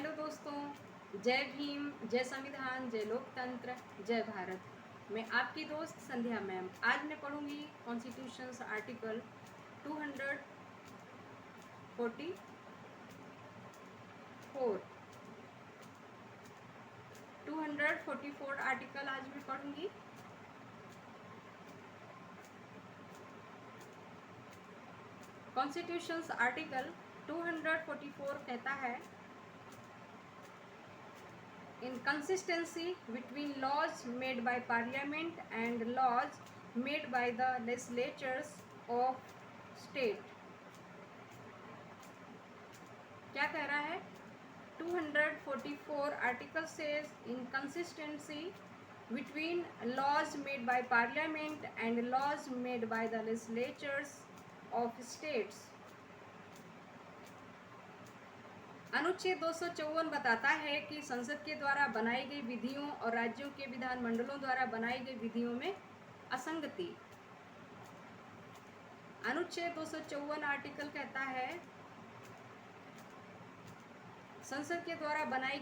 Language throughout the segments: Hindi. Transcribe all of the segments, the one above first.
हेलो दोस्तों, जय भीम, जय संविधान, जय लोकतंत्र, जय भारत। मैं आपकी दोस्त संध्या मैम। आज मैं पढ़ूंगी कॉन्स्टिट्यूशंस आर्टिकल 244 244 आर्टिकल आज मैं पढ़ूंगी। कॉन्स्टिट्यूशंस आर्टिकल 244 कहता है, inconsistency between laws made by parliament and laws made by the legislatures of state। क्या कह रहा है? 244 article says inconsistency between laws made by parliament and laws made by the legislatures of states। अनुच्छेद 254 बताता है कि संसद के द्वारा बनाई गई विधियों और राज्यों के विधानमंडलों द्वारा बनाई गई विधियों में असंगति। अनुच्छेद 254 आर्टिकल कहता है, संसद के द्वारा बनाई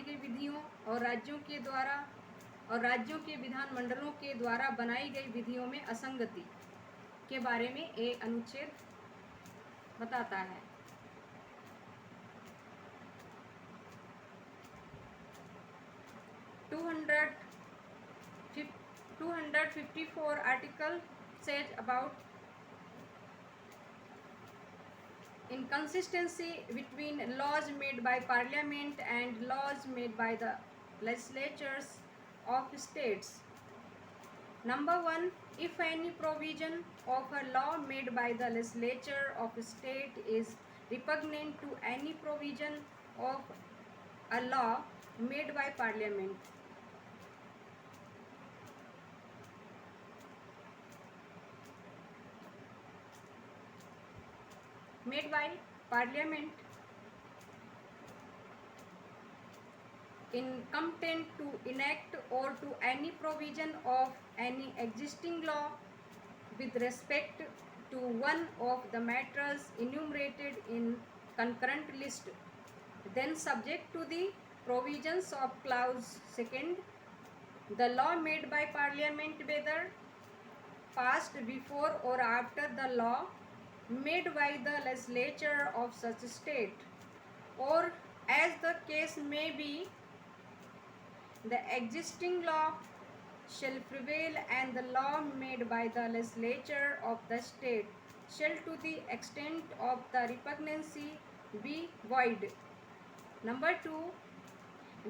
गई विधियों और राज्यों के विधानमंडलों के द्वारा बनाई गई विधियों में असंगति के बारे में एक अनुच्छेद बताता है। टू 254 article says about inconsistency between laws made by parliament and laws made by the legislatures of states। Number 1, if any provision of a law made by the legislature of a state is repugnant to any provision of a law made by parliament। Incompetent to enact or to any provision of any existing law with respect to one of the matters enumerated in concurrent list, then subject to the provisions of clause 2nd, the law made by parliament, whether passed before or after the law made by the legislature of such state, or as the case may be, the existing law shall prevail and the law made by the legislature of the state shall to the extent of the repugnancy be void। Number 2,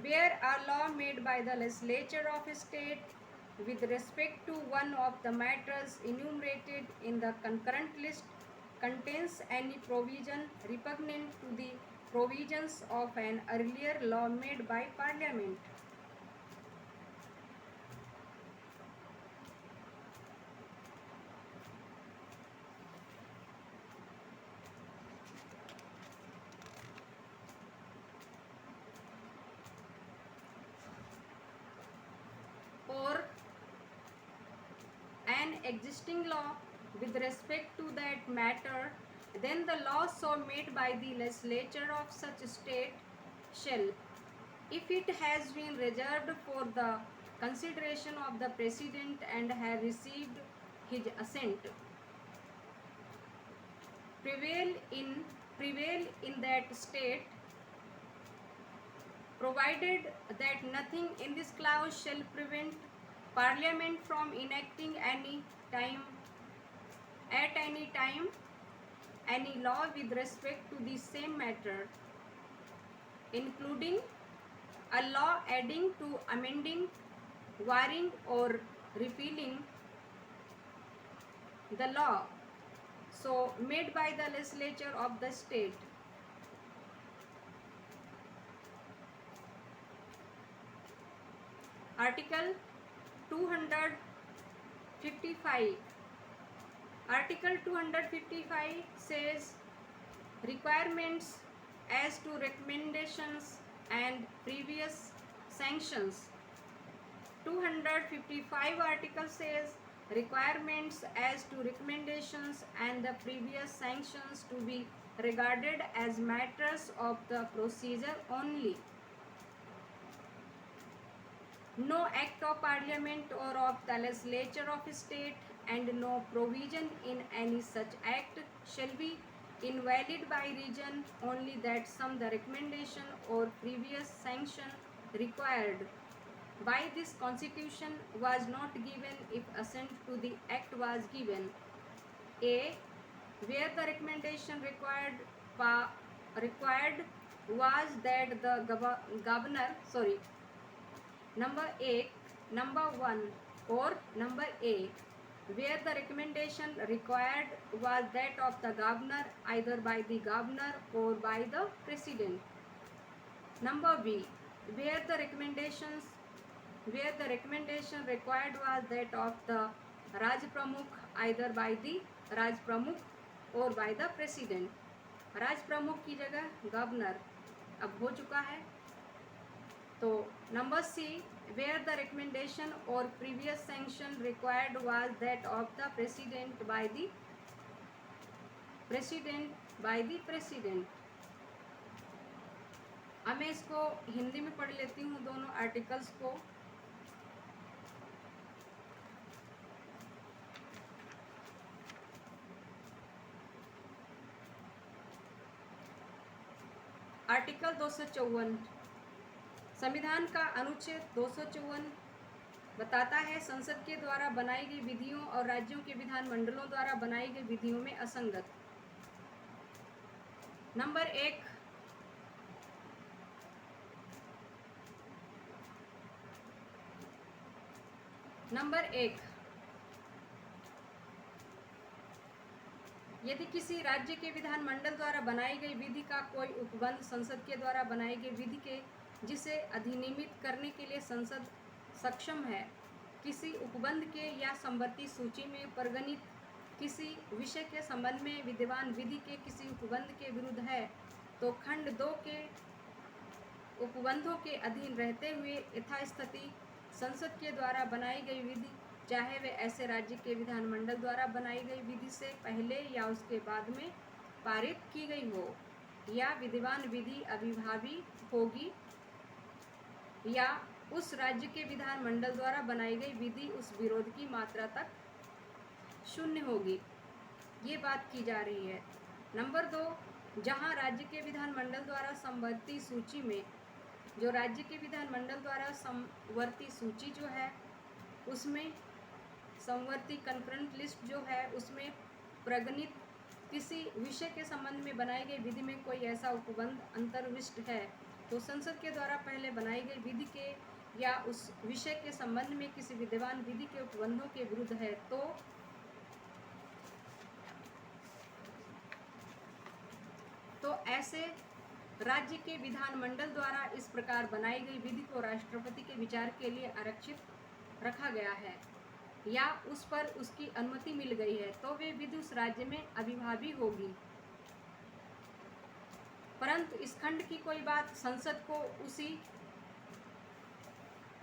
where a law made by the legislature of a state with respect to one of the matters enumerated in the concurrent list contains any provision repugnant to the provisions of an earlier law made by parliament। or an existing law with respect to that matter, then the law so made by the legislature of such state shall, if it has been reserved for the consideration of the president and has received his assent, prevail in that state, provided that nothing in this clause shall prevent parliament from enacting at any time any law with respect to the same matter, including a law adding to, amending, varying or repealing the law so made by the legislature of the state। Article 255 Article 255 says requirements as to recommendations and previous sanctions। 255 article says requirements as to recommendations and the previous sanctions to be regarded as matters of the procedure only. No act of parliament or of the legislature of state, and no provision in any such act shall be invalid by reason only that some the recommendation or previous sanction required by this constitution was not given if assent to the act was given. A. Where the recommendation required was that the governor number 1 or number A, where the recommendation required was that of the governor either by the governor or by the president. Number B, where the recommendation required was that of the Raj Pramukh either by the Raj Pramukh or by the president. राज प्रमुख की जगह गवर्नर अब हो चुका है। तो number C, where the recommendation और previous sanction required was that of the president by the president. अब मैं इसको हिंदी में पढ़ लेती हूँ दोनों आर्टिकल्स को। आर्टिकल 254 संविधान का अनुच्छेद 254 बताता है संसद के द्वारा बनाई गई विधियों और राज्यों के विधानमंडलों द्वारा बनाई गई विधियों में असंगत। नंबर 1 यदि किसी राज्य के विधानमंडल द्वारा बनाई गई विधि का कोई उपबंध संसद के द्वारा बनाई गई विधि के जिसे अधिनियमित करने के लिए संसद सक्षम है, किसी उपबंध के या संबंधी सूची में परिगणित किसी विषय के संबंध में विद्यमान विधि के किसी उपबंध के विरुद्ध है, तो खंड 2 के उपबंधों के अधीन रहते हुए यथास्थिति संसद के द्वारा बनाई गई विधि, चाहे वे ऐसे राज्य के विधानमंडल द्वारा बनाई गई विधि से पहले या उसके बाद में पारित की गई हो, या विद्यमान विधि अविभावी होगी, या उस राज्य के विधानमंडल द्वारा बनाई गई विधि उस विरोध की मात्रा तक शून्य होगी, ये बात की जा रही है। नंबर 2, जहां राज्य के विधानमंडल द्वारा समवर्ती सूची में, जो राज्य के विधानमंडल द्वारा समवर्ती सूची जो है उसमें समवर्ती कंकरेंट लिस्ट जो है उसमें प्रगणित किसी विषय के संबंध में बनाई गई विधि में कोई ऐसा उपबंध अंतर्विष्ट है, तो संसद के द्वारा पहले बनाई गई विधि के या उस विषय के संबंध में किसी विद्यमान विधि के उपबंधों के विरुद्ध है, तो ऐसे राज्य के विधानमंडल द्वारा इस प्रकार बनाई गई विधि को राष्ट्रपति के विचार के लिए आरक्षित रखा गया है या उस पर उसकी अनुमति मिल गई है, तो वे विधि उस राज्य में अविभावी होगी। परंतु इस खंड की कोई बात संसद को उसी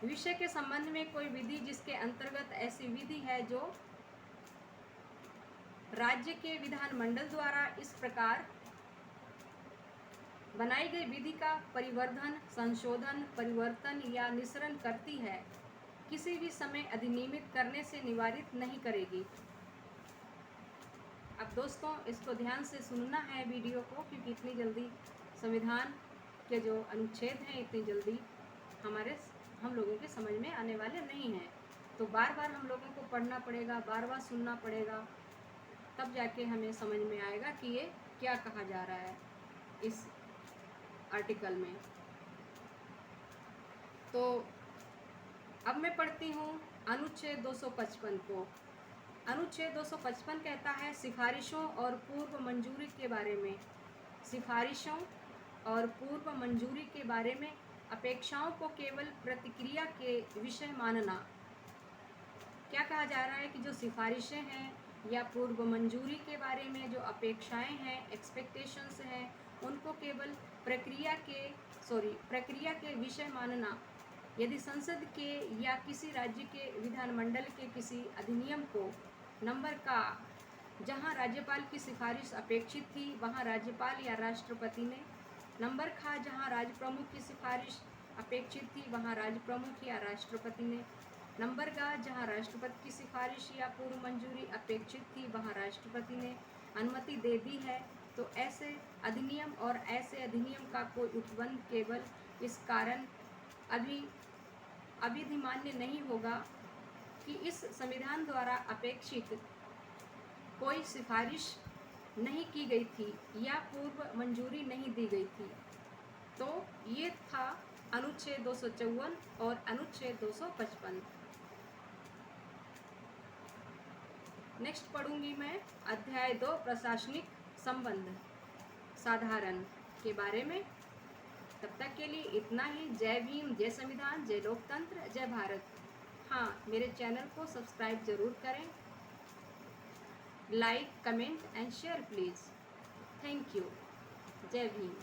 विषय के संबंध में कोई विधि जिसके अंतर्गत ऐसी विधि है जो राज्य के विधानमंडल द्वारा इस प्रकार बनाई गई विधि का परिवर्धन, संशोधन, परिवर्तन या निस्सरण करती है, किसी भी समय अधिनियमित करने से निवारित नहीं करेगी। अब दोस्तों इसको ध्यान से सुनना है वीडियो को, क्योंकि इतनी जल्दी संविधान के जो अनुच्छेद हैं इतनी जल्दी हम लोगों के समझ में आने वाले नहीं हैं, तो बार बार हम लोगों को पढ़ना पड़ेगा, बार बार सुनना पड़ेगा, तब जाके हमें समझ में आएगा कि ये क्या कहा जा रहा है इस आर्टिकल में। तो अब मैं पढ़ती हूँ अनुच्छेद 255 को। अनुच्छेद 255 कहता है सिफारिशों और पूर्व मंजूरी के बारे में। सिफारिशों और पूर्व मंजूरी के बारे में अपेक्षाओं को केवल प्रतिक्रिया के विषय मानना। क्या कहा जा रहा है कि जो सिफारिशें हैं या पूर्व मंजूरी के बारे में जो अपेक्षाएं हैं, एक्सपेक्टेशंस हैं, उनको केवल प्रक्रिया के विषय मानना। यदि संसद के या किसी राज्य के विधानमंडल के किसी अधिनियम को नंबर का जहां राज्यपाल की सिफारिश अपेक्षित थी वहां राज्यपाल या राष्ट्रपति ने। नंबर खा, जहां राज्य प्रमुख की सिफारिश अपेक्षित थी वहां राज्य प्रमुख या राष्ट्रपति ने। नंबर गा, जहां राष्ट्रपति की सिफारिश या पूर्व मंजूरी अपेक्षित थी वहां राष्ट्रपति ने अनुमति दे दी है। तो ऐसे अधिनियम और ऐसे अधिनियम का कोई उपबंध केवल इस कारण अविधिमान्य नहीं होगा कि इस संविधान द्वारा अपेक्षित कोई सिफारिश नहीं की गई थी या पूर्व मंजूरी नहीं दी गई थी। तो ये था अनुच्छेद 254 और अनुच्छेद 255। नेक्स्ट पढ़ूंगी मैं अध्याय 2 प्रशासनिक संबंध साधारण के बारे में। तब तक के लिए इतना ही। जय भीम, जय संविधान, जय लोकतंत्र, जय भारत। हाँ, मेरे चैनल को सब्सक्राइब जरूर करें। Like, comment and share please. Thank you. जय भीम।